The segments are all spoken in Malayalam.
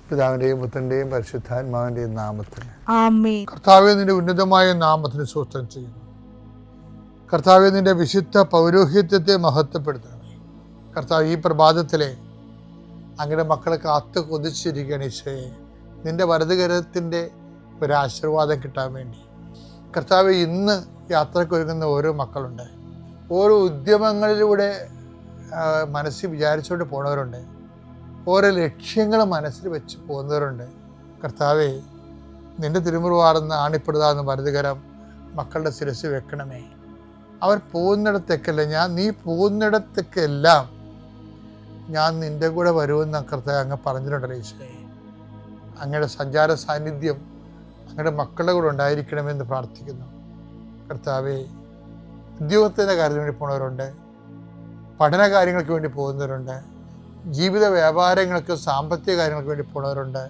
പിതാവിൻ്റെയും പുത്രൻ്റെയും പരിശുദ്ധാത്മാവിൻ്റെയും നാമത്തിൽ ആമേൻ. കർത്താവേ, നിന്റെ ഉന്നതമായ നാമത്തിന് സ്തോത്രം ചെയ്യുന്നു. കർത്താവേ, നിന്റെ വിശുദ്ധ പൗരോഹിത്യത്തെ മഹത്വപ്പെടുത്തണമേ. കർത്താവ്, ഈ പ്രഭാതത്തിലെ അങ്ങയുടെ മക്കളെ കാത്തു കൊതിച്ചിരിക്കുകയാണ് ഈശോയെ. നിന്റെ വലതുകരത്തിൻ്റെ ഒരാശീർവാദം കിട്ടാൻ വേണ്ടി. കർത്താവെ, ഇന്ന് യാത്രക്കൊരുങ്ങുന്ന ഓരോ മക്കളുണ്ട്. ഓരോ ഉദ്യമങ്ങളിലൂടെ മനസ്സിൽ വിചാരിച്ചുകൊണ്ട് പോണവരുണ്ട്. ഓരോ ലക്ഷ്യങ്ങൾ മനസ്സിൽ വെച്ച് പോകുന്നവരുണ്ട്. കർത്താവെ, നിന്റെ തിരുമുറുവാർന്ന് ആണിപ്പെടുതാന്ന് വലതുകരം മക്കളുടെ ശിരസ് വെക്കണമേ. അവർ പോകുന്നിടത്തേക്കല്ല, നീ പോകുന്നിടത്തേക്കെല്ലാം ഞാൻ നിൻ്റെ കൂടെ വരുമെന്ന് കർത്താവ് അങ്ങ് പറഞ്ഞിട്ടുണ്ടല്ലോ ഈശോയെ. അങ്ങയുടെ സഞ്ചാര സാന്നിധ്യം അങ്ങയുടെ മക്കളുടെ കൂടെ ഉണ്ടായിരിക്കണമെന്ന് പ്രാർത്ഥിക്കുന്നു. കർത്താവെ, ഉദ്യോഗത്തിൻ്റെ കാര്യത്തിന് വേണ്ടി പോകുന്നവരുണ്ട്, പഠന കാര്യങ്ങൾക്ക് വേണ്ടി പോകുന്നവരുണ്ട്, ജീവിത വ്യാപാരങ്ങൾക്ക് സാമ്പത്തിക കാര്യങ്ങൾക്ക് വേണ്ടി പോകുന്നവരുണ്ട്,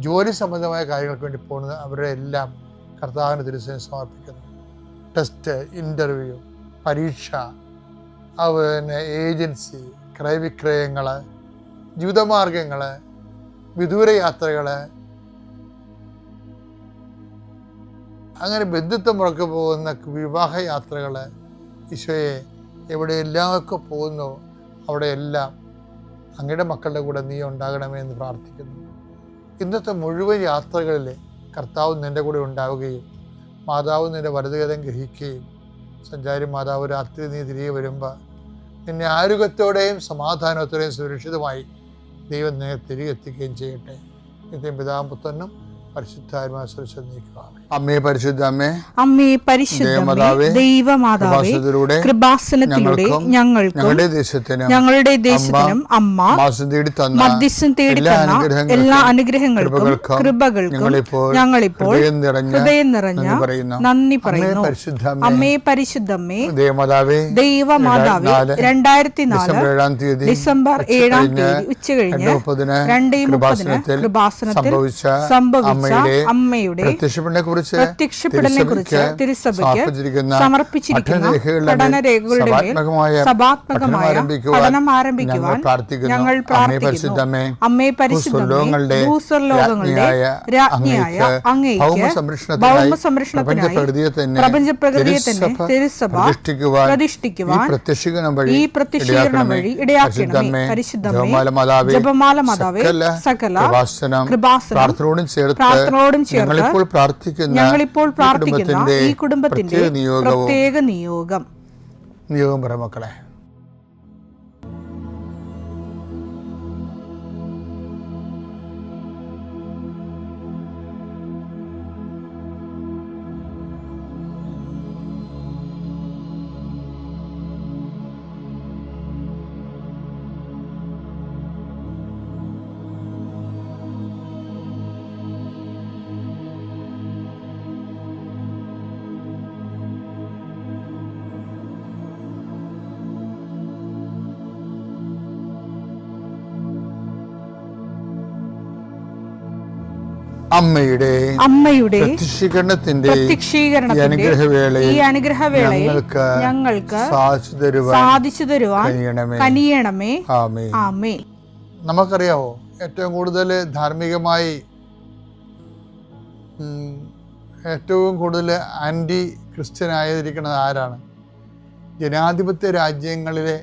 ജോലി സംബന്ധമായ കാര്യങ്ങൾക്ക് വേണ്ടി പോകുന്നത് അവരുടെ എല്ലാം കർത്താവിന് തിരുസേന സമർപ്പിക്കുന്നു. ടെസ്റ്റ്, ഇൻ്റർവ്യൂ, പരീക്ഷ, അതുപോലെ ഏജൻസി, ക്രയവിക്രയങ്ങൾ, ജീവിതമാർഗങ്ങൾ, വിദൂര യാത്രകൾ, അങ്ങനെ ബന്ധുത്വം മുറക്ക് പോകുന്ന വിവാഹയാത്രകൾ, ഈശോയെ എവിടെയെല്ലാമൊക്കെ പോകുന്നു അവിടെയെല്ലാം അങ്ങയുടെ മക്കളുടെ കൂടെ നീ ഉണ്ടാകണമേ എന്ന് പ്രാർത്ഥിക്കുന്നു. ഇന്നത്തെ മുഴുവൻ യാത്രകളിൽ കർത്താവ് നിൻ്റെ കൂടെ ഉണ്ടാവുകയും മാതാവ് നിൻ്റെ വലതുകരം ഗ്രഹിക്കുകയും സഞ്ചാരി മാതാവ് രാത്രി നീ തിരികെ വരുമ്പോൾ നിന്നെ ആരോഗ്യത്തോടെയും സമാധാനത്തോടെയും സുരക്ഷിതമായി ദൈവം നിന്നെ തിരികെ എത്തിക്കുകയും ചെയ്യട്ടെ. നിത്യം പിതാവും പുത്രനും അമ്മേ പരിശുദ്ധ അമ്മേ, അമ്മേ പരിശുദ്ധ ദൈവമാതാവേ, കൃപാസനത്തിലൂടെ ഞങ്ങളുടെ ദേശത്തിനും അമ്മ മധ്യസ്ഥം തേടി തന്ന എല്ലാ അനുഗ്രഹങ്ങൾക്കും കൃപകൾക്കും ഞങ്ങളിപ്പോൾ ഹൃദയം നിറഞ്ഞ നന്ദി പറയുന്നു. അമ്മേ പരിശുദ്ധമ്മേ, ദൈവമാതാവേ, 2004 ഡിസംബർ 7 ഉച്ചകഴിഞ്ഞ് 2:30 കൃപാസനത്തിൽ സംഭവിച്ച അമ്മയുടെ പ്രത്യക്ഷപ്പെടലിനെക്കുറിച്ച് തിരുസഭയ്ക്ക് സമർപ്പിച്ചിരിക്കുന്ന പഠനരേഖകളുടെ മേൽ സഭാത്മകമായ പഠനം ആരംഭിക്കുവാൻ ഞങ്ങൾ പ്രാർത്ഥിക്കുന്നു. അമ്മേ പരിശുദ്ധമേ, ഭൂസ്വർലോകങ്ങളുടെ രാജ്ഞിയായ അങ്ങേയ്ക്ക് ഭൗമസംരക്ഷണത്തിനായി പ്രപഞ്ചപ്രകൃതിയെ തന്നെ തിരുസഭ പ്രതിഷ്ഠിക്കുവാൻ ഈ പ്രത്യക്ഷീകരണം വഴി ഇടയാക്കണമേ. പരിശുദ്ധമേ, ജപമാല മാതാവേ, സകല കൃപാസനം പ്രാർത്ഥനയോടും ചേർത്ത് ഞങ്ങളിപ്പോൾ പ്രാർത്ഥിക്കുന്ന ഈ കുടുംബത്തിന്റെ പ്രത്യേക നിയോഗം പറ മക്കളെ. അമ്മയുടെ പ്രത്യക്ഷീകരണത്തിന്റെ ഈ അനുഗ്രഹവേളയിൽ ഞങ്ങൾക്ക് സാധിച്ചു തരുവാൻ കനിയണമേ. ആമേൻ. നമുക്കറിയാവോ, ഏറ്റവും കൂടുതൽ ധാർമ്മികമായി ഏറ്റവും കൂടുതൽ ആൻറ്റി ക്രിസ്ത്യൻ ആയിരിക്കുന്നത് ആരാണ്? ജനാധിപത്യ രാജ്യങ്ങളിലെ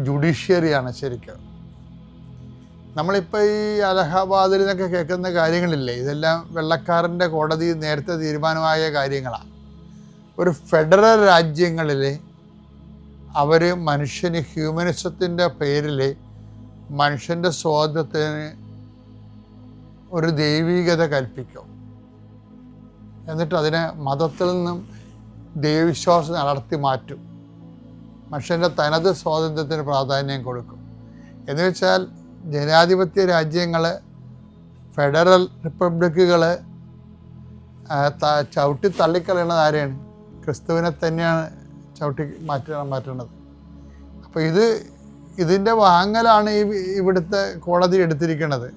ജുഡീഷ്യറിയാണ് ശരിക്കും. നമ്മളിപ്പോൾ ഈ അലഹബാദിൽ നിന്നൊക്കെ കേൾക്കുന്ന കാര്യങ്ങളില്ലേ, ഇതെല്ലാം വെള്ളക്കാരൻ്റെ കോടതി നേരത്തെ തീരുമാനമായ കാര്യങ്ങളാണ്. ഒരു ഫെഡറൽ രാജ്യങ്ങളിൽ അവർ മനുഷ്യന് ഹ്യൂമനിസത്തിൻ്റെ പേരിൽ മനുഷ്യൻ്റെ സ്വാതന്ത്ര്യത്തിന് ഒരു ദൈവികത കൽപ്പിക്കും. എന്നിട്ട് അതിനെ മതത്തിൽ നിന്നും ദൈവവിശ്വാസം അടർത്തി മാറ്റും. മനുഷ്യൻ്റെ തനത് സ്വാതന്ത്ര്യത്തിന് പ്രാധാന്യം കൊടുക്കും. എന്ന് വെച്ചാൽ ജനാധിപത്യ രാജ്യങ്ങൾ, ഫെഡറൽ റിപ്പബ്ലിക്കുകൾ ചവിട്ടി തള്ളിക്കളയണത് ആരെയാണ്? ക്രിസ്തുവിനെ തന്നെയാണ് ചവിട്ടി മാറ്റുന്നത്. അപ്പോൾ ഇതിൻ്റെ വാങ്ങലാണ് ഇവിടുത്തെ കോടതി എടുത്തിരിക്കുന്നത്.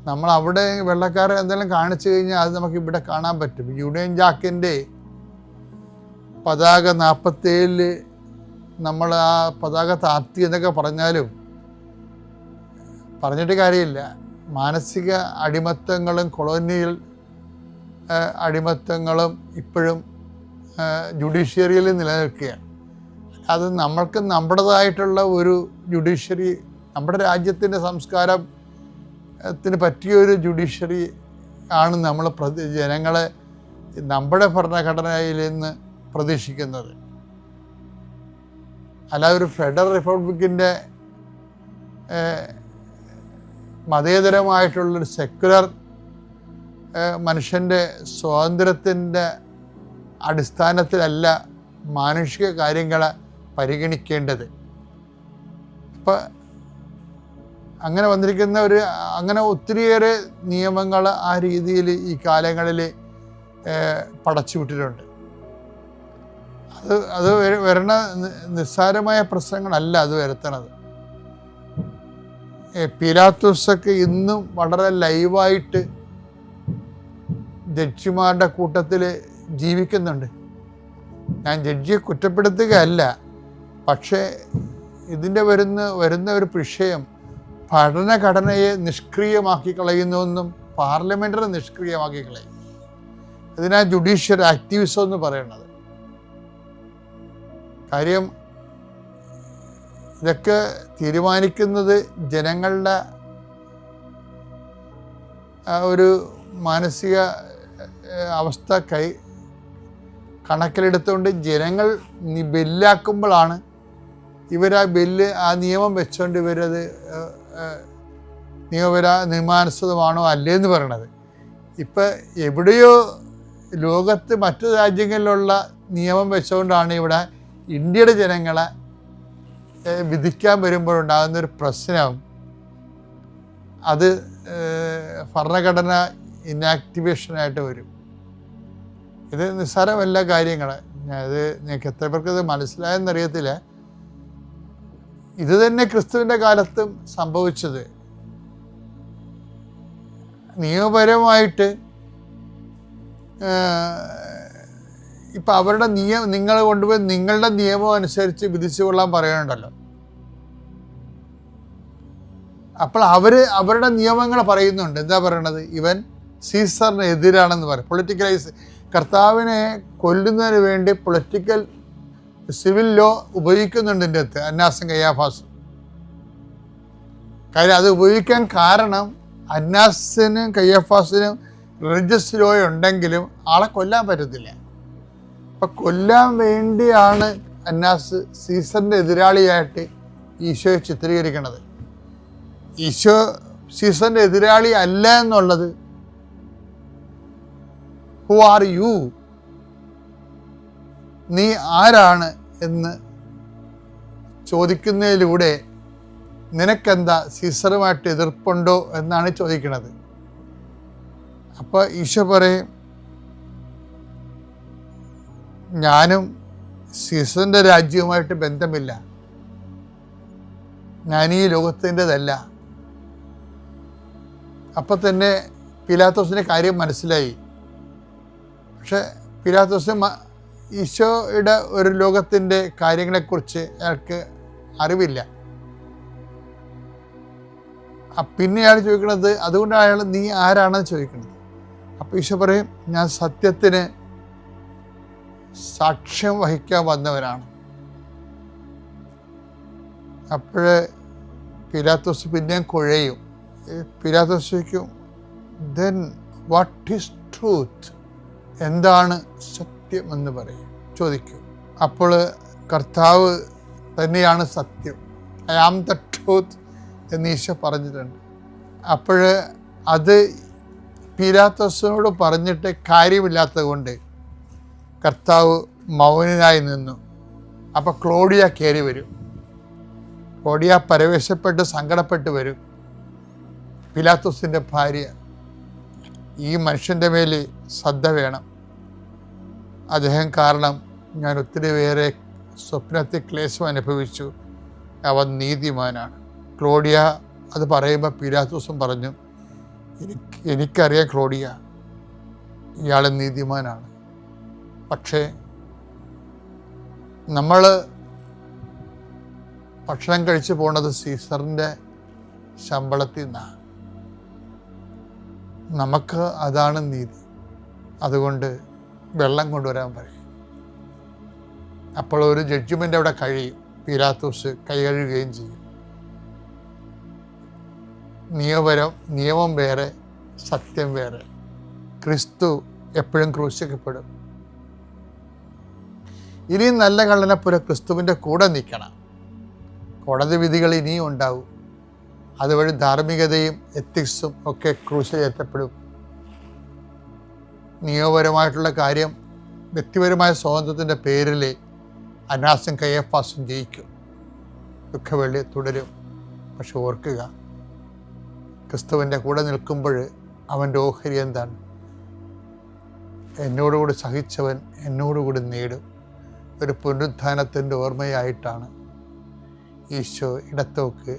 നമ്മൾ അവിടെ വെള്ളക്കാരെ എന്തെങ്കിലും കാണിച്ചു കഴിഞ്ഞാൽ അത് നമുക്ക് ഇവിടെ കാണാൻ പറ്റും. യൂണിയൻ ജാക്കിൻ്റെ പതാക 47 നമ്മൾ ആ പതാക താത്തി എന്നൊക്കെ പറഞ്ഞിട്ട് കാര്യമില്ല. മാനസിക അടിമത്തങ്ങളും കൊളോണിയൽ അടിമത്തങ്ങളും ഇപ്പോഴും ജുഡീഷ്യറിയിൽ നിലനിൽക്കുകയാണ്. അത് നമ്മൾക്ക് നമ്മുടേതായിട്ടുള്ള ഒരു ജുഡീഷ്യറി, നമ്മുടെ രാജ്യത്തിൻ്റെ സംസ്കാരത്തിന് പറ്റിയൊരു ജുഡീഷ്യറി ആണ് നമ്മൾ ജനങ്ങളെ നമ്മുടെ ഭരണഘടനയിൽ നിന്ന് പ്രതീക്ഷിക്കുന്നത്. അല്ലാതെ ഒരു ഫെഡറൽ റിപ്പബ്ലിക്കിൻ്റെ മതേതരമായിട്ടുള്ളൊരു സെക്യുലർ മനുഷ്യൻ്റെ സ്വാതന്ത്ര്യത്തിൻ്റെ അടിസ്ഥാനത്തിലല്ല മാനുഷിക കാര്യങ്ങളെ പരിഗണിക്കേണ്ടത്. അപ്പം അങ്ങനെ വന്നിരിക്കുന്ന അങ്ങനെ ഒത്തിരിയേറെ നിയമങ്ങൾ ആ രീതിയിൽ ഈ കാലങ്ങളിൽ പടച്ചുവിട്ടിട്ടുണ്ട്. അത് വരണ നിസ്സാരമായ പ്രശ്നങ്ങളല്ല അത് വരുത്തണത്. പീലാത്തോസൊക്കെ ഇന്നും വളരെ ലൈവായിട്ട് ജഡ്ജിമാരുടെ കൂട്ടത്തിൽ ജീവിക്കുന്നുണ്ട്. ഞാൻ ജഡ്ജിയെ കുറ്റപ്പെടുത്തുകയല്ല, പക്ഷേ ഇതിൻ്റെ വരുന്ന ഒരു വിഷയം ഭരണഘടനയെ നിഷ്ക്രിയമാക്കി കളയുന്നുവെന്നും പാർലമെൻറ്റിനെ നിഷ്ക്രിയമാക്കി കളയും. ഇതിനാ ജുഡീഷ്യൽ ആക്ടിവിസം എന്ന് പറയുന്നത്. കാര്യം ഇതൊക്കെ തീരുമാനിക്കുന്നത് ജനങ്ങളുടെ ഒരു മാനസിക അവസ്ഥ കണക്കിലെടുത്തുകൊണ്ട് ജനങ്ങൾ ബില്ലാക്കുമ്പോഴാണ് ആ നിയമം വെച്ചുകൊണ്ട് ഇവരത് നിയമാനുസൃതമാണോ അല്ലേന്ന് പറയണത്. ഇപ്പം എവിടെയോ ലോകത്ത് മറ്റു രാജ്യങ്ങളിലുള്ള നിയമം വെച്ചുകൊണ്ടാണ് ഇവിടെ ഇന്ത്യയുടെ ജനങ്ങളെ വിധിക്കാൻ വരുമ്പോഴുണ്ടാകുന്നൊരു പ്രശ്നം. അത് ഭരണഘടന ഇനാക്ടിവേഷനായിട്ട് വരും. ഇത് നിസ്സാരമല്ല കാര്യങ്ങൾ. അത് നിങ്ങൾക്ക് എത്ര പേർക്ക് ഇത് മനസ്സിലായെന്നറിയത്തില്ല. ഇത് തന്നെ ക്രിസ്തുവിൻ്റെ കാലത്തും സംഭവിച്ചത്. നിയമപരമായിട്ട് ഇപ്പം അവരുടെ നിങ്ങൾ കൊണ്ടുപോയി നിങ്ങളുടെ നിയമം അനുസരിച്ച് വിധിച്ചു കൊള്ളാൻ പറയുന്നുണ്ടല്ലോ. അപ്പോൾ അവരുടെ നിയമങ്ങൾ പറയുന്നുണ്ട്. എന്താ പറയണത്? ഇവൻ സീസറിന് എതിരാണെന്ന് പറയും. പൊളിറ്റിക്കലൈസ് കർത്താവിനെ കൊല്ലുന്നതിന് വേണ്ടി പൊളിറ്റിക്കൽ സിവിൽ ലോ ഉപയോഗിക്കുന്നുണ്ട് ഇതിൻ്റെ അകത്ത് അന്നാസും കയ്യാഫാസും. കാര്യം അത് ഉപയോഗിക്കാൻ കാരണം അന്നാസിനും കയ്യാഫാസിനും റിലീജിയസ് ലോ ഉണ്ടെങ്കിലും ആളെ കൊല്ലാൻ പറ്റത്തില്ല. അപ്പം കൊല്ലാൻ വേണ്ടിയാണ് അന്നാസ് സീസറിൻ്റെ എതിരാളിയായിട്ട് ഈശോയെ ചിത്രീകരിക്കണത്. ഈശോ സീസറിൻ്റെ എതിരാളി അല്ല എന്നുള്ളത് ഹു ആർ യു, നീ ആരാണ് എന്ന് ചോദിക്കുന്നതിലൂടെ നിനക്കെന്താ സീസറുമായിട്ട് എതിർപ്പുണ്ടോ എന്നാണ് ചോദിക്കുന്നത്. അപ്പോൾ ഈശോ പറയും, ഞാനും സീസറിൻ്റെ രാജ്യവുമായിട്ട് ബന്ധമില്ല, ഞാൻ ഈ ലോകത്തിൻ്റെതല്ല. അപ്പം തന്നെ പീലാത്തോസിൻ്റെ കാര്യം മനസ്സിലായി. പക്ഷെ പീലാത്തോസിന് ഈശോയുടെ ഒരു ലോകത്തിൻ്റെ കാര്യങ്ങളെക്കുറിച്ച് അയാൾക്ക് അറിവില്ല. പിന്നെ അയാൾ ചോദിക്കുന്നത്, അതുകൊണ്ടാണ് അയാൾ നീ ആരാണെന്ന് ചോദിക്കുന്നത്. അപ്പോൾ ഈശോ പറയും, ഞാൻ സത്യത്തിന് സാക്ഷ്യം വഹിക്കാൻ വന്നവനാണ്. അപ്പോൾ പീലാത്തോസ് പിന്നെയും കുഴയും. പീലാത്തോസ് ചോദിക്കും, ദെൻ വാട്ട് ഈസ് ട്രൂത്ത്, എന്താണ് സത്യം എന്ന് പറയും ചോദിക്കും. അപ്പോൾ കർത്താവ് തന്നെയാണ് സത്യം, ഐ ആം ദ ട്രൂത്ത് എന്ന് ഈശോ പറഞ്ഞിട്ടുണ്ട്. അപ്പോൾ അത് പീലാത്തോസിനോട് പറഞ്ഞിട്ട് കാര്യമില്ലാത്തത് കൊണ്ട് കർത്താവ് മൗനനായി നിന്നു. അപ്പോൾ ക്ലോഡിയ കയറി വരും. ക്ലോഡിയ പരവേശപ്പെട്ട് സങ്കടപ്പെട്ട് വരും. പീലാത്തോസിൻ്റെ ഭാര്യ, ഈ മനുഷ്യൻ്റെ മേൽ ശ്രദ്ധ വേണം, അദ്ദേഹം കാരണം ഞാൻ ഒത്തിരി പേരെ സ്വപ്നത്തിൽ ക്ലേശം അനുഭവിച്ചു, അവൻ നീതിമാനാണ്. ക്ലോഡിയ അത് പറയുമ്പോൾ പീലാത്തോസും പറഞ്ഞു, എനിക്കറിയാം ക്ലോഡിയ, ഇയാൾ നീതിമാനാണ്. പക്ഷേ നമ്മൾ ഭക്ഷണം കഴിച്ചു പോണത് സീസറിൻ്റെ ശമ്പളത്തിൽ നിന്നാണ്. നമുക്ക് അതാണ് നീതി. അതുകൊണ്ട് വെള്ളം കൊണ്ടുവരാൻ പറയും. അപ്പോൾ ഒരു ജഡ്ജ്മെൻ്റ് അവിടെ കഴിയും. പീലാത്തോസ് കൈ കഴുകുകയും ചെയ്യും. നിയമം വേറെ, സത്യം വേറെ. ക്രിസ്തു എപ്പോഴും ക്രൂശിക്കപ്പെടും. ഇനിയും നല്ല കള്ളനെപ്പോലെ ക്രിസ്തുവിൻ്റെ കൂടെ നിൽക്കണം. കോടതി വിധികൾ ഇനിയും ഉണ്ടാവും. അതുവഴി ധാർമ്മികതയും എത്തിക്സും ഒക്കെ ക്രൂശിലേറ്റപ്പെടും. നിയമപരമായിട്ടുള്ള കാര്യം വ്യക്തിപരമായ സ്വാതന്ത്ര്യത്തിൻ്റെ പേരിൽ അനാസും കയ്യഫാസും ജയിക്കും. ദുഃഖവെള്ളി തുടരും. പക്ഷെ ഓർക്കുക, ക്രിസ്തുവിൻ്റെ കൂടെ നിൽക്കുമ്പോൾ അവൻ്റെ ഓഹരി എന്താണ്? എന്നോടുകൂടി സഹിച്ചവൻ എന്നോടുകൂടി നേടും. ഒരു പുനരുത്ഥാനത്തിൻ്റെ ഓർമ്മയായിട്ടാണ് ഈശോ ഇടത്തോക്ക്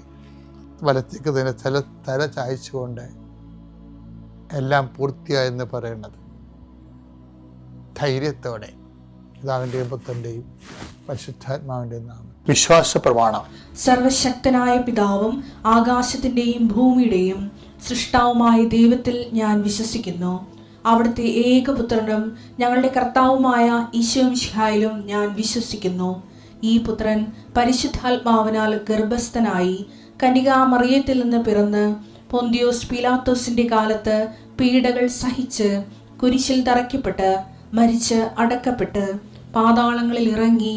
വലത്തേക്ക് തന്നെ തല ചായച്ചുകൊണ്ട് എല്ലാം പൂർത്തിയായെന്ന് പറയുന്നത്. ധൈര്യത്തോടെ പിതാവിൻ്റെയും പുത്രൻ്റെയും പരിശുദ്ധാത്മാവിൻ്റെയും നാമം. വിശ്വാസ പ്രമാണം. സർവശക്തനായ പിതാവും ആകാശത്തിൻ്റെയും ഭൂമിയുടെയും സൃഷ്ടാവുമായ ദൈവത്തിൽ ഞാൻ വിശ്വസിക്കുന്നു. അവിടുത്തെ ഏകപുത്രനും ഞങ്ങളുടെ കർത്താവുമായ ഈശോമിശിഹായിലും ഞാൻ വിശ്വസിക്കുന്നു. ഈ പുത്രൻ പരിശുദ്ധാത്മാവിനാൽ ഗർഭസ്ഥനായി കന്യകാമറിയത്തിൽ നിന്ന് പിറന്ന് പൊന്തിയോസ് പീലാത്തോസിന്റെ കാലത്ത് പീഡകൾ സഹിച്ച് കുരിശിൽ തറയ്ക്കപ്പെട്ട് മരിച്ച് അടക്കപ്പെട്ട് പാതാളങ്ങളിൽ ഇറങ്ങി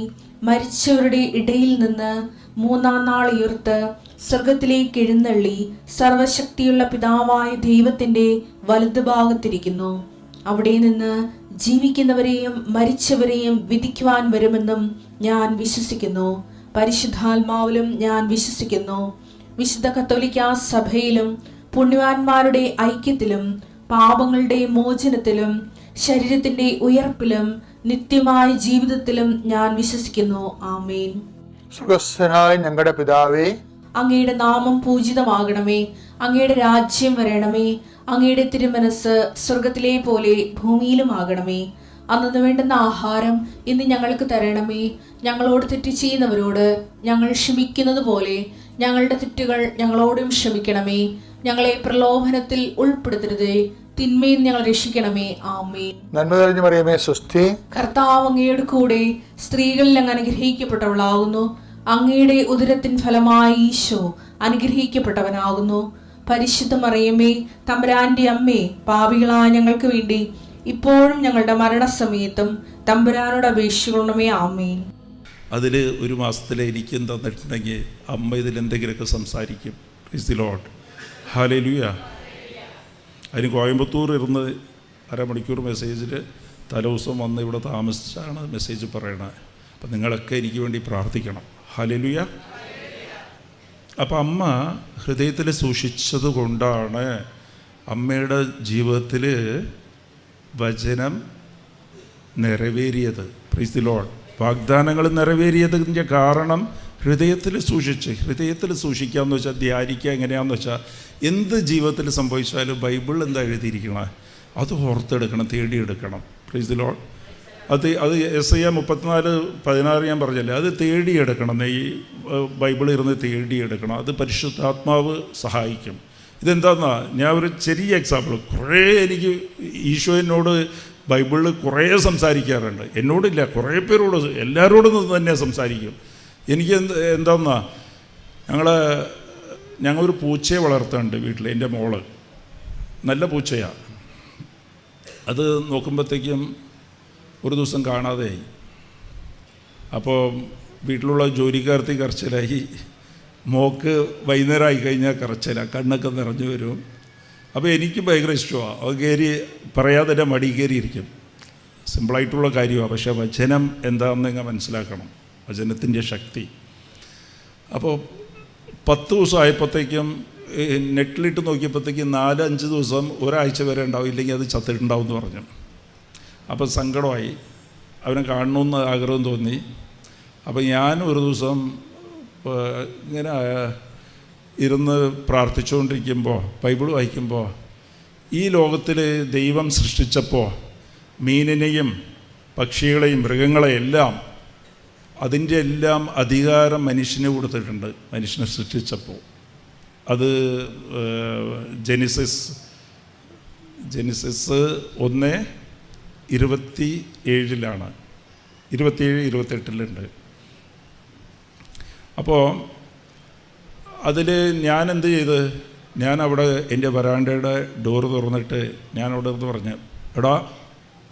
മരിച്ചവരുടെ ഇടയിൽ നിന്ന് മൂന്നാം നാൾ ഉയർത്ത് സ്വർഗത്തിലേക്ക് എഴുന്നള്ളി സർവശക്തിയുള്ള പിതാവായ ദൈവത്തിന്റെ വലതുഭാഗത്തിരിക്കുന്നു. അവിടെ നിന്ന് ജീവിക്കുന്നവരെയും മരിച്ചവരെയും വിധിക്കുവാൻ വരുമെന്നും ഞാൻ വിശ്വസിക്കുന്നു. പരിശുദ്ധാത്മാവിലും ഞാൻ വിശ്വസിക്കുന്നു. വിശുദ്ധ കത്തോലിക്കാ സഭയിലും പുണ്യവാന്മാരുടെ ഐക്യത്തിലും പാപങ്ങളുടെ മോചനത്തിലും ശരീരത്തിന്റെ ഉയർപ്പിലും നിത്യമായ ജീവിതത്തിലും ഞാൻ വിശ്വസിക്കുന്നു. ആമേൻ. സുഖസ്ഥനായ ഞങ്ങളുടെ പിതാവേ, അങ്ങയുടെ നാമം പൂജിതമാകണമേ. അങ്ങയുടെ രാജ്യം വരണമേ. അങ്ങയുടെ തിരുമനസ് സ്വർഗത്തിലെ പോലെ ഭൂമിയിലുമാകണമേ. അന്നു വേണ്ടുന്ന ആഹാരം ഇന്ന് ഞങ്ങൾക്ക് തരണമേ. ഞങ്ങളോട് തെറ്റ് ചെയ്യുന്നവരോട് ഞങ്ങൾ ക്ഷമിക്കുന്നത് പോലെ ഞങ്ങളുടെ തെറ്റുകൾ ഞങ്ങളോടും ക്ഷമിക്കണമേ. ഞങ്ങളെ പ്രലോഭനത്തിൽ ഉൾപ്പെടുത്തരുതേ, തിന്മയിൽ ഞങ്ങൾ രക്ഷിക്കണമേ. ആമേൻ. നന്മ നിറഞ്ഞ മറിയമേ, സ്വസ്തി. കർത്താവ് അങ്ങയുടെ കൂടെ സ്ത്രീകളിൽ അങ്ങ് അനുഗ്രഹിക്കപ്പെട്ടവളാകുന്നു. അങ്ങയുടെ ഉദരത്തിൻ ഫലമായി ഈശോ അനുഗ്രഹിക്കപ്പെട്ടവനാകുന്നു. പരിശുദ്ധ മറിയമേ, തമ്പുരാന്റെ അമ്മേ, പാപികളായ ഞങ്ങൾക്ക് വേണ്ടി ഇപ്പോഴും ഞങ്ങളുടെ മരണസമയത്തും തമ്പുരാനോട് അപേക്ഷിക്കണമേ. ആമേൻ. അതിൽ ഒരു മാസത്തിൽ എനിക്കും തന്നിട്ടുണ്ടെങ്കിൽ അമ്മ ഇതിലെന്തെങ്കിലുമൊക്കെ സംസാരിക്കും. Price the Lord. ഹല്ലേലൂയ. അതിന് കോയമ്പത്തൂർ ഇരുന്ന് അരമണിക്കൂർ മെസ്സേജിൽ തലേദിവസം വന്ന് ഇവിടെ താമസിച്ചാണ് മെസ്സേജ് പറയണത്. അപ്പം നിങ്ങളൊക്കെ എനിക്ക് വേണ്ടി പ്രാർത്ഥിക്കണം. ഹല്ലേലൂയ. അപ്പം അമ്മ ഹൃദയത്തിൽ സൂക്ഷിച്ചത് കൊണ്ടാണ് അമ്മയുടെ ജീവിതത്തിൽ വചനം നിറവേറിയത്. Price the Lord. വാഗ്ദാനങ്ങൾ നിറവേറിയതിൻ്റെ കാരണം ഹൃദയത്തിൽ സൂക്ഷിക്കുക എന്ന് വെച്ചാൽ ധ്യാനിക്കുക. എങ്ങനെയാണെന്ന് വെച്ചാൽ എന്ത് ജീവിതത്തിൽ സംഭവിച്ചാലും ബൈബിളിൽ എന്താ എഴുതിയിരിക്കണം അത് ഓർത്തെടുക്കണം, തേടിയെടുക്കണം. Praise the Lord. അത് യെശയ്യാ 34:16 ഞാൻ പറഞ്ഞല്ലേ, അത് തേടിയെടുക്കണം. ഈ ബൈബിളിൽ ഇരുന്ന് തേടിയെടുക്കണം. അത് പരിശുദ്ധാത്മാവ് സഹായിക്കും. ഇതെന്താണെന്നാ, ഞാൻ ഒരു ചെറിയ എക്സാമ്പിൾ. കുറേ എനിക്ക് ഈശോനോട് ബൈബിളിൽ കുറേ സംസാരിക്കാറുണ്ട്. എന്നോടില്ല, കുറേ പേരോട്, എല്ലാവരോടും തന്നെ സംസാരിക്കും. എനിക്ക് എന്താന്നാ, ഞങ്ങളൊരു പൂച്ചയെ വളർത്തുന്നുണ്ട് വീട്ടിൽ. എൻ്റെ മോള് നല്ല പൂച്ചയാണ്. അത് നോക്കുമ്പോഴത്തേക്കും ഒരു ദിവസം കാണാതെയായി. അപ്പോൾ വീട്ടിലുള്ള ജോലിക്കാർത്തി കരച്ചിലായി. മോക്ക് വൈകുന്നേരം ആയി കഴിഞ്ഞാൽ കരച്ചിലാണ്, കണ്ണൊക്കെ നിറഞ്ഞു വരും. അപ്പോൾ എനിക്ക് ഭയങ്കര ഇഷ്ടമാണ്. അത് കയറി പറയാതെ തന്നെ മടി കയറിയിരിക്കും. സിമ്പിളായിട്ടുള്ള കാര്യമാണ്. പക്ഷേ വചനം എന്താണെന്ന് നിങ്ങൾ മനസ്സിലാക്കണം, വചനത്തിൻ്റെ ശക്തി. അപ്പോൾ 10 ദിവസം ആയപ്പോഴത്തേക്കും നെറ്റിലിട്ട് നോക്കിയപ്പോഴത്തേക്കും 4-5 ദിവസം ഒരാഴ്ച വരെ ഉണ്ടാവും, ഇല്ലെങ്കിൽ അത് ചത്തിട്ടുണ്ടാവും എന്ന് പറഞ്ഞു. അപ്പോൾ സങ്കടമായി. അവനെ കാണണമെന്ന് ആഗ്രഹം തോന്നി. അപ്പോൾ ഞാൻ ഒരു ദിവസം ഇങ്ങനെ ഇരുന്ന് പ്രാർത്ഥിച്ചുകൊണ്ടിരിക്കുമ്പോൾ, ബൈബിൾ വായിക്കുമ്പോൾ, ഈ ലോകത്തിൽ ദൈവം സൃഷ്ടിച്ചപ്പോൾ മീനിനെയും പക്ഷികളെയും മൃഗങ്ങളെയെല്ലാം അതിൻ്റെ എല്ലാം അധികാരം മനുഷ്യന് കൊടുത്തിട്ടുണ്ട്. മനുഷ്യനെ സൃഷ്ടിച്ചപ്പോൾ അത് ജെനിസിസ് 1:27 27-28 അപ്പോൾ അതിൽ ഞാൻ എന്ത് ചെയ്ത്, ഞാൻ അവിടെ എൻ്റെ വരാണ്ടയുടെ ഡോറ് തുറന്നിട്ട് ഞാൻ അവിടെ നിന്ന് പറഞ്ഞു, എടാ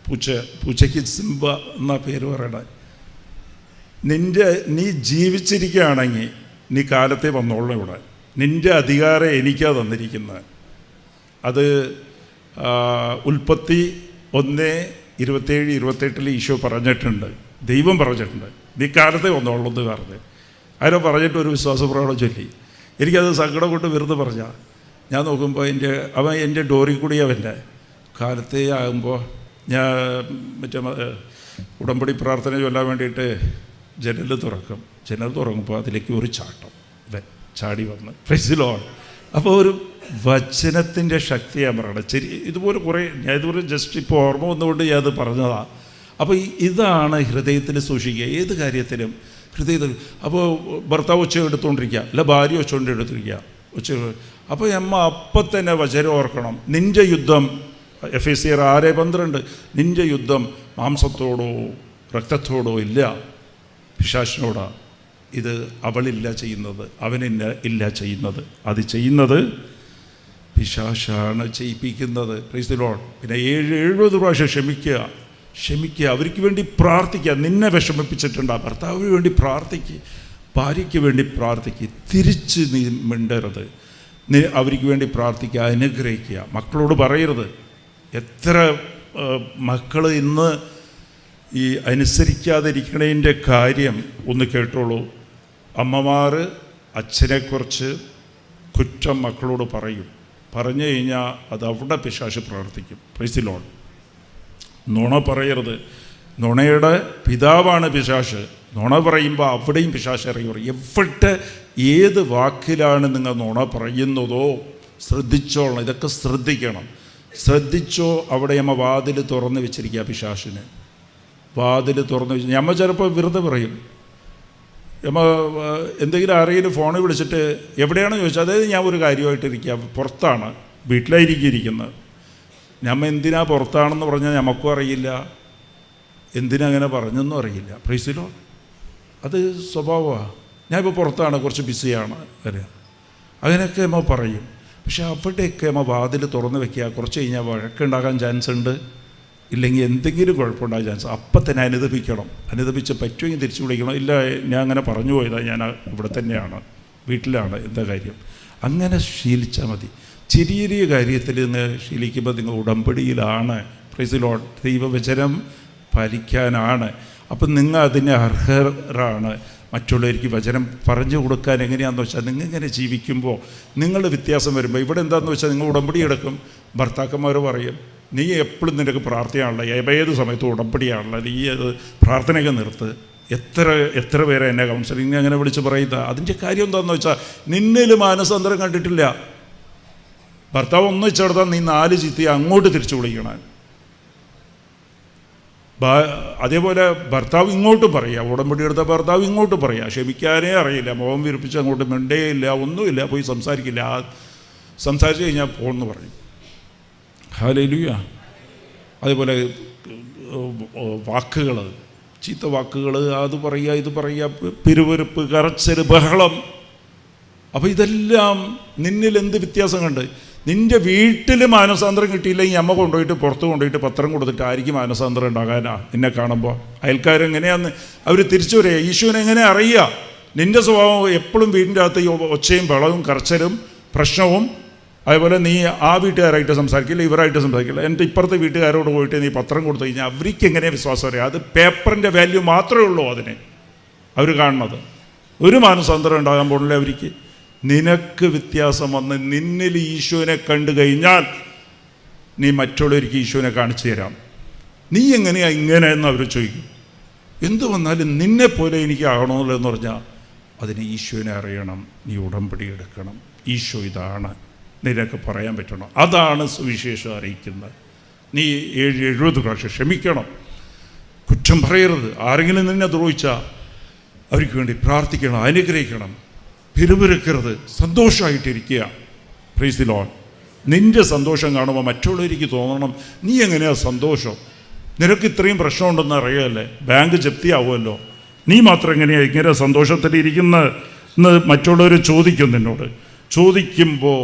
പൂച്ചയ്ക്ക് സിംബ എന്നാ പേര് പറയണ, നീ ജീവിച്ചിരിക്കുകയാണെങ്കിൽ നീ കാലത്തെ വന്നോളണം ഇവിടെ. നിൻ്റെ അധികാരം എനിക്കാ തന്നിരിക്കുന്നത്. അത് ഉൽപ്പത്തി 1:27-28 ഈശോ പറഞ്ഞിട്ടുണ്ട്, ദൈവം പറഞ്ഞിട്ടുണ്ട്, നീ കാലത്തെ വന്നോളൂ എന്ന് പറഞ്ഞ്. ആരോ പറഞ്ഞിട്ട് ഒരു വിശ്വാസപ്രകടനം ചൊല്ലി. എനിക്കത് സങ്കടം കൊണ്ട് വെറുതെ പറഞ്ഞാൽ, ഞാൻ നോക്കുമ്പോൾ അവൻ എൻ്റെ ഡോറിൽ കൂടി അവൻ്റെ കാലത്തെ ആകുമ്പോൾ ഞാൻ മറ്റേ ഉടമ്പടി പ്രാർത്ഥന ചൊല്ലാൻ വേണ്ടിയിട്ട് ജനൽ തുറക്കുമ്പോൾ അതിലേക്ക് ഒരു ചാട്ടം ഇവൻ ചാടി വന്ന് പ്രൈസ് ദി ലോർഡ്. അപ്പോൾ ഒരു വചനത്തിൻ്റെ ശക്തിയാണ് പറയണത്. ശരി, ഇതുപോലെ കുറേ ഞാൻ ഇതുപോലെ ജസ്റ്റ് ഇപ്പോൾ ഓർമ്മ വന്നുകൊണ്ട് ഞാൻ അത് പറഞ്ഞതാണ്. അപ്പോൾ ഇതാണ് ഹൃദയത്തിൽ സൂക്ഷിക്കുക, ഏത് കാര്യത്തിലും ഹൃദയത്തിൽ. അപ്പോൾ ഭർത്താവ് ഒച്ച എടുത്തുകൊണ്ടിരിക്കുക, അല്ല ഭാര്യ എടുത്തിരിക്കുക. അപ്പോൾ അമ്മ അപ്പം തന്നെ വചനം ഓർക്കണം, നിൻ്റെ യുദ്ധം എഫെസ്യർ 6:12 നിൻ്റെ യുദ്ധം മാംസത്തോടോ രക്തത്തോടോ ഇല്ല, പിശാചിനോടാ. ഇത് അവളില്ല ചെയ്യുന്നത്, അവനില്ല ചെയ്യുന്നത്, അത് ചെയ്യുന്നത് പിശാചാണ് ചെയ്യിപ്പിക്കുന്നത്. Praise the Lord. പിന്നെ 70 പ്രാവശ്യം ക്ഷമിക്കുക, അവർക്ക് വേണ്ടി പ്രാർത്ഥിക്കുക. നിന്നെ വിഷമിപ്പിച്ചിട്ടുണ്ട്, ഭർത്താവിന് വേണ്ടി പ്രാർത്ഥിക്കുക, ഭാര്യയ്ക്ക് വേണ്ടി പ്രാർത്ഥിക്കുക, തിരിച്ച് നീ മിണ്ടരുത്, നീ അവർക്ക് വേണ്ടി പ്രാർത്ഥിക്കുക, അനുഗ്രഹിക്കുക. മക്കളോട് പറയരുത്. എത്ര മക്കൾ ഇന്ന് ഈ അനുസരിക്കാതിരിക്കണതിൻ്റെ കാര്യം ഒന്ന് കേട്ടോളൂ. അമ്മമാർ അച്ഛനെക്കുറിച്ച് കുറ്റം മക്കളോട് പറഞ്ഞു കഴിഞ്ഞാൽ അത് അവിടെ പിശാച് പ്രവർത്തിക്കും. Price the Lord. നുണ പറയരുത്. നുണയുടെ പിതാവാണ് പിശാച്. നുണ പറയുമ്പോൾ അവിടെയും പിശാച് ഇറങ്ങി പറയും. എവിടെ ഏത് വാക്കിലാണ് നിങ്ങൾ നുണ പറയുന്നതോ ശ്രദ്ധിച്ചോളണം. ഇതൊക്കെ ശ്രദ്ധിച്ചോ. അവിടെ അമ്മ വാതിൽ തുറന്ന് വെച്ചിരിക്കുക, പിശാചിന് വാതിൽ തുറന്ന് വെച്ച്. അമ്മ ചിലപ്പോൾ വെറുതെ പറയും. അമ്മ എന്തെങ്കിലും ആരെങ്കിലും ഫോണിൽ വിളിച്ചിട്ട് എവിടെയാണെന്ന് ചോദിച്ചാൽ, അതായത് ഞാൻ ഒരു കാര്യമായിട്ടിരിക്കുക, പുറത്താണ്, വീട്ടിലായിരിക്കുന്നത്. ഞമ്മ എന്തിനാ പുറത്താണെന്ന് പറഞ്ഞാൽ നമുക്കും അറിയില്ല, എന്തിനാ അങ്ങനെ പറഞ്ഞെന്നും അറിയില്ല. Price the Lord. അത് സ്വഭാവമാണ്. ഞാനിപ്പോൾ പുറത്താണ്, കുറച്ച് ബിസിയാണ്, അങ്ങനെയൊക്കെ അമ്മ പറയും. പക്ഷെ അവിടെയൊക്കെ അമ്മ വാതിൽ തുറന്ന് വെക്കുക. കുറച്ച് കഴിഞ്ഞാൽ വഴക്കുണ്ടാകാൻ ചാൻസ് ഉണ്ട്, ഇല്ലെങ്കിൽ എന്തെങ്കിലും കുഴപ്പമുണ്ടാകാൻ ചാൻസ്. അപ്പം തന്നെ അനുദപിച്ച് പറ്റുമെങ്കിൽ തിരിച്ചു വിളിക്കണം. ഇല്ല, ഞാൻ അങ്ങനെ പറഞ്ഞു പോയതാ, ഞാൻ ഇവിടെ തന്നെയാണ്, വീട്ടിലാണ്, എന്താ കാര്യം. അങ്ങനെ ശീലിച്ചാൽ മതി. ചെറിയ കാര്യത്തിൽ നിന്ന് ശീലിക്കുമ്പോൾ നിങ്ങൾ ഉടമ്പടിയിലാണ്. Price the Lord. ദൈവവചനം പാലിക്കാനാണ്. അപ്പം നിങ്ങൾ അതിന് അർഹരാണ്. മറ്റുള്ളവർക്ക് വചനം പറഞ്ഞു കൊടുക്കാൻ എങ്ങനെയാണെന്ന് വെച്ചാൽ, നിങ്ങളിങ്ങനെ ജീവിക്കുമ്പോൾ നിങ്ങളുടെ വ്യത്യാസം വരുമ്പോൾ ഇവിടെ എന്താണെന്ന് വെച്ചാൽ, നിങ്ങൾ ഉടമ്പടി എടുക്കും. ഭർത്താക്കന്മാർ പറയും, നീ എപ്പോഴും നിനക്ക് പ്രാർത്ഥനയാണല്ലോ, ഏത് സമയത്തും ഉടമ്പടിയാണല്ലോ, നീ അത് പ്രാർത്ഥനയൊക്കെ നിർത്ത്. എത്ര പേരെ എന്നെ കൗൺസിലിംഗ് അങ്ങനെ വിളിച്ച് പറയുന്നത്. അതിൻ്റെ കാര്യം എന്താണെന്ന് വെച്ചാൽ, നിന്നിൽ മാനസാന്തരം കണ്ടിട്ടില്ല. ഭർത്താവ് ഒന്ന് വെച്ചെടുത്താൽ നീ 4 ചീത്തി അങ്ങോട്ട് തിരിച്ചു വിളിക്കണം. അതേപോലെ ഭർത്താവ് ഇങ്ങോട്ടും പറയുക, ഉടമ്പടി എടുത്ത ഭർത്താവ് ഇങ്ങോട്ടും പറയുക. ക്ഷമിക്കാനേ അറിയില്ല, മുഖം വിരിപ്പിച്ച് അങ്ങോട്ട് മിണ്ടേയില്ല, ഒന്നുമില്ല, പോയി സംസാരിക്കില്ല. സംസാരിച്ച് കഴിഞ്ഞാൽ പോണെന്ന് പറയും. ഹല്ലേലൂയ. അതേപോലെ വാക്കുകൾ, ചീത്ത വാക്കുകൾ, അത് പറയുക, ഇത് പറയുക, പിറുപിറുപ്പ്, കരച്ചിൽ, ബഹളം. അപ്പോൾ ഇതെല്ലാം നിന്നിൽ എന്ത് വ്യത്യാസം കണ്ട്. നിൻ്റെ വീട്ടിൽ മാനസാന്തരം കിട്ടിയില്ലെങ്കിൽ അമ്മ കൊണ്ടുപോയിട്ട് പുറത്ത് കൊണ്ടുപോയിട്ട് പത്രം കൊടുത്തിട്ട് ആയിരിക്കും മാനസാന്തരം ഉണ്ടാകാനാ? നിന്നെ കാണുമ്പോൾ അയൽക്കാരെങ്ങനെയാന്ന് അവർ തിരിച്ചു വരിക. ഈശോനെ എങ്ങനെ അറിയുക? നിൻ്റെ സ്വഭാവം എപ്പോഴും വീടിൻ്റെ അകത്ത് ഒച്ചയും ബഹളവും കരച്ചിലും പ്രശ്നവും. അതുപോലെ നീ ആ വീട്ടുകാരായിട്ട് സംസാരിക്കില്ല, ഇവരായിട്ട് സംസാരിക്കില്ല. എൻ്റെ ഇപ്പുറത്തെ വീട്ടുകാരോട് പോയിട്ട് നീ പത്രം കൊടുത്തു കഴിഞ്ഞാൽ അവർക്ക് എങ്ങനെ വിശ്വാസം അറിയാം? അത് പേപ്പറിൻ്റെ വാല്യൂ മാത്രമേ ഉള്ളൂ അതിന് അവർ കാണുന്നത്. ഒരു മാനസാന്തരം ഉണ്ടാകാൻ പോണില്ല അവർക്ക്. നിനക്ക് വ്യത്യാസം വന്ന് നിന്നിൽ ഈശോനെ കണ്ടു കഴിഞ്ഞാൽ നീ മറ്റുള്ളവർക്ക് ഈശോനെ കാണിച്ചു തരാം. നീ എങ്ങനെയാ ഇങ്ങനെ എന്ന് അവർ ചോദിക്കും. എന്ത് വന്നാലും നിന്നെപ്പോലെ എനിക്ക് ആകണമല്ലോ എന്ന് പറഞ്ഞാൽ അതിന് ഈശോനെ അറിയണം. നീ ഉടമ്പടി എടുക്കണം. ഈശോ ഇതാണ് നിനക്ക് പറയാൻ പറ്റണം. അതാണ് സുവിശേഷം അറിയിക്കുന്നത്. നീ 70 പ്രാവശ്യം ക്ഷമിക്കണം, കുറ്റം പറയരുത്. ആരെങ്കിലും നിന്നെ ദ്രോഹിച്ചാൽ അവർക്ക് വേണ്ടി പ്രാർത്ഥിക്കണം, അനുഗ്രഹിക്കണം. പിറുപിറുക്കരുത്, സന്തോഷമായിട്ടിരിക്കുക. Praise the Lord. നിൻ്റെ സന്തോഷം കാണുമ്പോൾ മറ്റുള്ളവർക്ക് തോന്നണം, നീ എങ്ങനെയാണ് സന്തോഷം? നിനക്ക് ഇത്രയും പ്രശ്നമുണ്ടെന്ന് അറിയാമല്ലേ, ബാങ്ക് ജപ്തിയാവുമല്ലോ, നീ മാത്രം എങ്ങനെയാണ് ഇങ്ങനെ സന്തോഷത്തിലിരിക്കുന്ന മറ്റുള്ളവർ ചോദിക്കും നിന്നോട്. ചോദിക്കുമ്പോൾ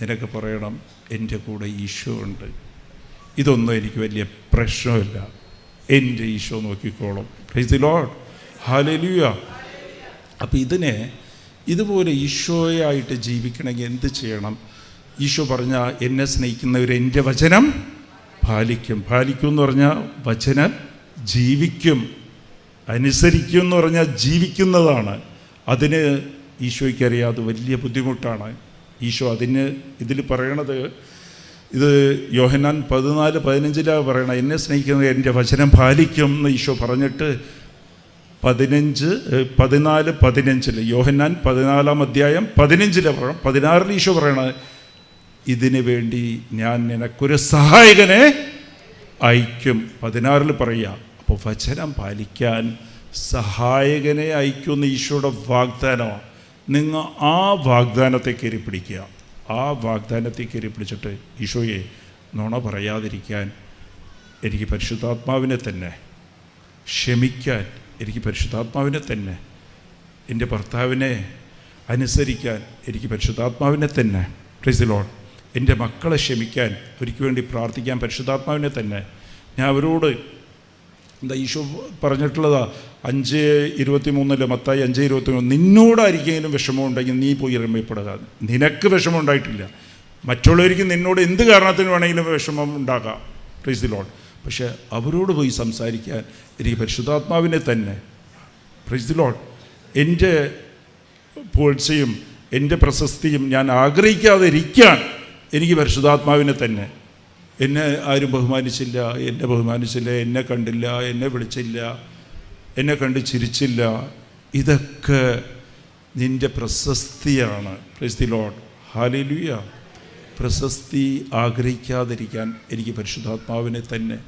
നിനക്ക് പറയണം, എൻ്റെ കൂടെ ഈശോ ഉണ്ട്. ഇതൊന്നും എനിക്ക് വലിയ പ്രശ്നമില്ല, എൻ്റെ ഈശോ നോക്കിക്കോളും. Price the Lord. ഹല്ലേലൂയ. അപ്പം ഇതുപോലെ ഈശോയായിട്ട് ജീവിക്കണമെങ്കിൽ എന്ത് ചെയ്യണം? ഈശോ പറഞ്ഞാൽ, എന്നെ സ്നേഹിക്കുന്നവർ എൻ്റെ വചനം പാലിക്കും. പാലിക്കും എന്ന് പറഞ്ഞാൽ വചനം ജീവിക്കും. അനുസരിക്കും എന്ന് പറഞ്ഞാൽ ജീവിക്കുന്നതാണ്. അതിന് ഈശോയ്ക്കറിയാം അത് വലിയ ബുദ്ധിമുട്ടാണ്. ഈശോ ഇതിൽ പറയണത്, ഇത് യോഹന്നാൻ 14:15 പറയണം, എന്നെ സ്നേഹിക്കുന്നവർ എൻ്റെ വചനം പാലിക്കും എന്ന് ഈശോ പറഞ്ഞിട്ട് 14:15 യോഹന്നാൻ 14:15 പറയണം. 16 ഈശോ പറയണത്, ഇതിനു വേണ്ടി ഞാൻ നിനക്കൊരു സഹായകനെ അയക്കും. 16 പറയുക. അപ്പോൾ വചനം പാലിക്കാൻ സഹായകനെ അയക്കുമെന്ന് ഈശോയുടെ വാഗ്ദാനമാണ്. നിങ്ങൾ ആ വാഗ്ദാനത്തെ കയറി പിടിക്കുക. ആ വാഗ്ദാനത്തെ കയറി പിടിച്ചിട്ട്, ഈശോയെ നുണ പറയാതിരിക്കാൻ എനിക്ക് പരിശുദ്ധാത്മാവിനെ തന്നെ, ക്ഷമിക്കാൻ എനിക്ക് പരിശുദ്ധാത്മാവിനെ തന്നെ, എൻ്റെ ഭർത്താവിനെ അനുസരിക്കാൻ എനിക്ക് പരിശുദ്ധാത്മാവിനെ തന്നെ, പ്രൈസ് ദി ലോർഡ്, എൻ്റെ മക്കളെ ക്ഷമിക്കാൻ, അവർക്ക് വേണ്ടി പ്രാർത്ഥിക്കാൻ പരിശുദ്ധാത്മാവിനെ തന്നെ. ഞാൻ അവരോട് എന്താ ഈശോ പറഞ്ഞിട്ടുള്ളതാ 5:23 മത്തായി 5:23, നിന്നോടായിരിക്കെങ്കിലും വിഷമമുണ്ടെങ്കിൽ നീ പോയി രമ്യപ്പെടുക. നിനക്ക് വിഷമം ഉണ്ടായിട്ടില്ല, മറ്റുള്ളവർക്ക് നിന്നോട് എന്ത് കാരണത്തിന് വേണമെങ്കിലും വിഷമം ഉണ്ടാകാം, പ്രൈസ് ദി ലോർഡ്. പക്ഷേ അവരോട് പോയി സംസാരിക്കാൻ എനിക്ക് പരിശുദ്ധാത്മാവിനെ തന്നെ, പ്രൈസ് ദി ലോർഡ്. എൻ്റെ പുകഴ്ചയും എൻ്റെ പ്രശസ്തിയും ഞാൻ ആഗ്രഹിക്കാതെ ഇരിക്കാൻ എനിക്ക് പരിശുദ്ധാത്മാവിനെ തന്നെ. എന്നെ ആരും ബഹുമാനിച്ചില്ല, എന്നെ കണ്ടില്ല, എന്നെ വിളിച്ചില്ല, എന്നെ കണ്ട് ചിരിച്ചില്ല, ഇതൊക്കെ നിൻ്റെ പ്രശസ്തിയാണ്, പ്രൈസ് ദി ലോർഡ്. ഹല്ലേലൂയ. പ്രശസ്തി ആഗ്രഹിക്കാതിരിക്കാൻ എനിക്ക് പരിശുദ്ധാത്മാവിനെ തന്നെ.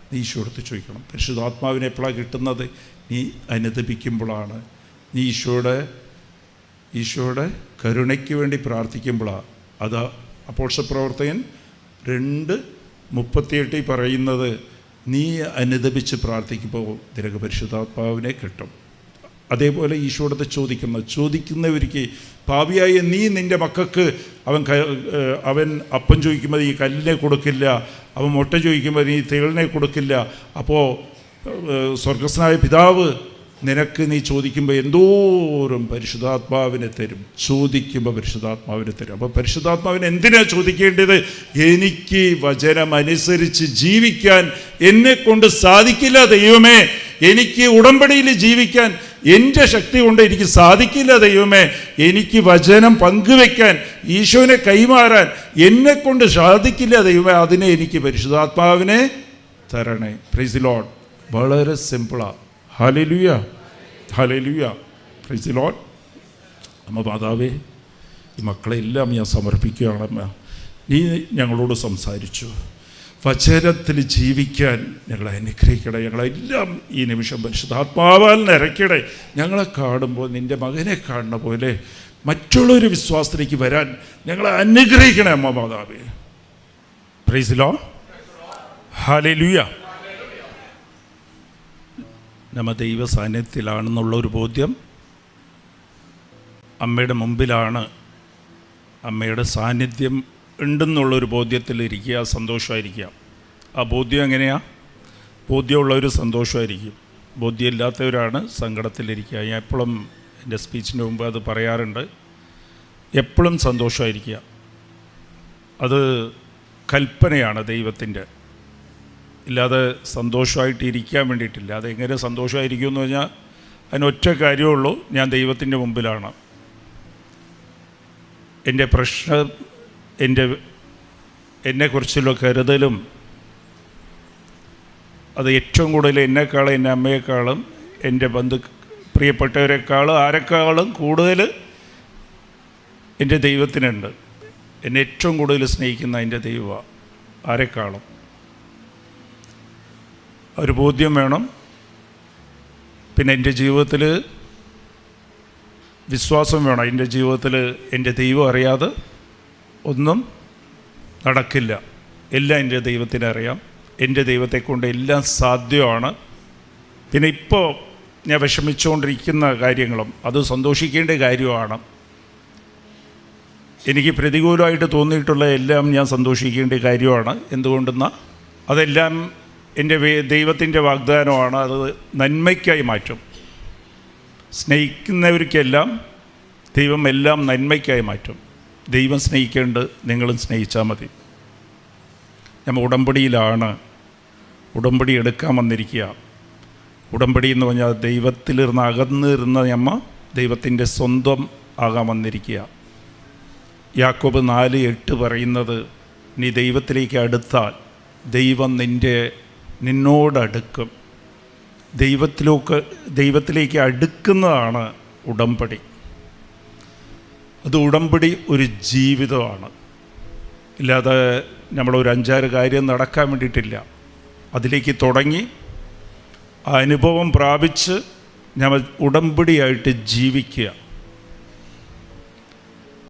നീ ഈശോടുത്ത് ചോദിക്കണം. പരിശുദ്ധാത്മാവിനെ എപ്പോഴാണ് കിട്ടുന്നത്? നീ അനുദപിക്കുമ്പോഴാണ്. നീ ഈശോയുടെ കരുണയ്ക്ക് വേണ്ടി പ്രാർത്ഥിക്കുമ്പോഴാണ്. അത് അപ്പോസ്തലപ്രവർത്തകൻ 2:38 പറയുന്നത്, നീ അനുദപിച്ച് പ്രാർത്ഥിക്കുമ്പോൾ നിനക്ക് പരിശുദ്ധാത്മാവിനെ കിട്ടും. അതേപോലെ ഈശോടത്ത് ചോദിക്കുന്നവർക്ക്, പാപിയായ നീ നിൻ്റെ മക്കൾക്ക് അവൻ അപ്പം ചോദിക്കുമ്പോൾ ഈ കല്ലിനെ കൊടുക്കില്ല, അവൻ മുട്ട ചോദിക്കുമ്പോൾ നീ തേളിനെ കൊടുക്കില്ല, അപ്പോൾ സ്വർഗസ്നായ പിതാവ് നിനക്ക് നീ ചോദിക്കുമ്പോൾ എന്തോരം പരിശുദ്ധാത്മാവിനെ തരും. ചോദിക്കുമ്പോൾ പരിശുദ്ധാത്മാവിനെ തരും. അപ്പോൾ പരിശുദ്ധാത്മാവിനെ എന്തിനാണ് ചോദിക്കേണ്ടത്? എനിക്ക് വചനം അനുസരിച്ച് ജീവിക്കാൻ എന്നെക്കൊണ്ട് സാധിക്കില്ല ദൈവമേ, എനിക്ക് ഉടമ്പടിയിൽ ജീവിക്കാൻ എൻ്റെ ശക്തി കൊണ്ട് എനിക്ക് സാധിക്കില്ല ദൈവമേ, എനിക്ക് വചനം പങ്കുവെക്കാൻ, ഈശോനെ കൈമാറാൻ എന്നെക്കൊണ്ട് സാധിക്കില്ല ദൈവമേ, അതിനെ എനിക്ക് പരിശുദ്ധാത്മാവിനെ തരണേ. Price the Lord. വളരെ സിമ്പിളാണ്. Hallelujah, hallelujah, price the Lord. അമ്മ മാതാവേ, ഈ മക്കളെല്ലാം ഞാൻ സമർപ്പിക്കുകയാണ്. അമ്മ, നീ ഞങ്ങളോട് സംസാരിച്ചു, വചനത്തിൽ ജീവിക്കാൻ ഞങ്ങളെ അനുഗ്രഹിക്കണേ. ഞങ്ങളെല്ലാം ഈ നിമിഷം പരിശുദ്ധാത്മാവാൽ നിറയ്ക്കണേ. ഞങ്ങളെ കാണുമ്പോൾ നിൻ്റെ മകനെ കാണുന്ന പോലെ മറ്റുള്ളൊരു വിശ്വാസത്തിലേക്ക് വരാൻ ഞങ്ങളെ അനുഗ്രഹിക്കണേ അമ്മ മാതാവേ. Price the Lord. ഹല്ലേലൂയ. നമ്മ ദൈവ സാന്നിധ്യത്തിലാണെന്നുള്ളൊരു ബോധ്യം, അമ്മയുടെ മുമ്പിലാണ്, അമ്മയുടെ സാന്നിധ്യം ഉണ്ടെന്നുള്ളൊരു ബോധ്യത്തിലിരിക്കുക, സന്തോഷമായിരിക്കുക. ആ ബോധ്യം എങ്ങനെയാണ്? ബോധ്യമുള്ളവർ സന്തോഷമായിരിക്കും, ബോധ്യമില്ലാത്തവരാണ് സങ്കടത്തിലിരിക്കുക. ഞാൻ എപ്പോഴും എൻ്റെ സ്പീച്ചിൻ്റെ മുമ്പ് അത് പറയാറുണ്ട്. എപ്പോഴും സന്തോഷമായിരിക്കുക, അത് കൽപ്പനയാണ് ദൈവത്തിൻ്റെ. ഇല്ലാതെ സന്തോഷമായിട്ട് ഇരിക്കാൻ വേണ്ടിയിട്ടില്ല. അതെങ്ങനെ സന്തോഷമായിരിക്കുമെന്ന് പറഞ്ഞാൽ അതിനൊറ്റ കാര്യമുള്ളൂ, ഞാൻ ദൈവത്തിൻ്റെ മുമ്പിലാണ്. എൻ്റെ പ്രശ്നം, എന്നെക്കുറിച്ചുള്ള കരുതലും, അത് ഏറ്റവും കൂടുതൽ എന്നെക്കാളും, എൻ്റെ അമ്മയെക്കാളും, എൻ്റെ പ്രിയപ്പെട്ടവരെക്കാളും, ആരെക്കാളും കൂടുതൽ എൻ്റെ ദൈവത്തിനുണ്ട്. എന്നെ ഏറ്റവും കൂടുതൽ സ്നേഹിക്കുന്ന എൻ്റെ ദൈവമാണ്, ആരെക്കാളും. ഒരു ബോധ്യം വേണം. പിന്നെ എൻ്റെ ജീവിതത്തിൽ വിശ്വാസം വേണം. എൻ്റെ ജീവിതത്തിൽ എൻ്റെ ദൈവം അറിയാതെ ഒന്നും നടക്കില്ല. എല്ലാം എൻ്റെ ദൈവത്തിന് അറിയാം. എൻ്റെ ദൈവത്തെക്കൊണ്ട് എല്ലാം സാധ്യമാണ്. പിന്നെ ഇപ്പോൾ ഞാൻ വിഷമിച്ചുകൊണ്ടിരിക്കുന്ന കാര്യങ്ങളും അത് സന്തോഷിക്കേണ്ട കാര്യമാണ്. എനിക്ക് പ്രതികൂലമായിട്ട് തോന്നിയിട്ടുള്ള എല്ലാം ഞാൻ സന്തോഷിക്കേണ്ട കാര്യമാണ്. എന്തുകൊണ്ടെന്നാൽ അതെല്ലാം എൻ്റെ ദൈവത്തിൻ്റെ വാഗ്ദാനമാണ്. അത് നന്മയ്ക്കായി മാറ്റും. സ്നേഹിക്കുന്നവർക്കെല്ലാം ദൈവം എല്ലാം നന്മയ്ക്കായി മാറ്റും. ദൈവം സ്നേഹിക്കേണ്ടത് നിങ്ങളും സ്നേഹിച്ചാൽ മതി. നമ്മൾ ഉടമ്പടിയിലാണ്. ഉടമ്പടി എടുക്കാൻ വന്നിരിക്കുക. ഉടമ്പടി എന്ന് പറഞ്ഞാൽ ദൈവത്തിലിരുന്ന് അകന്നിരുന്ന നമ്മ ദൈവത്തിൻ്റെ സ്വന്തം ആകാൻ വന്നിരിക്കുക. യാക്കോബ് 4:8 പറയുന്നത്, നീ ദൈവത്തിലേക്ക് അടുത്താൽ ദൈവം നിന്നോടടുക്കും. ദൈവത്തിലേക്ക് അടുക്കുന്നതാണ് ഉടമ്പടി. അത് ഉടമ്പടി ഒരു ജീവിതമാണ്. ഇല്ലാതെ നമ്മളൊരു 5-6 കാര്യം നടക്കാൻ വേണ്ടിയിട്ടില്ല. അതിലേക്ക് തുടങ്ങി ആ അനുഭവം പ്രാപിച്ച് നമ്മൾ ഉടമ്പടിയായിട്ട് ജീവിക്കുക.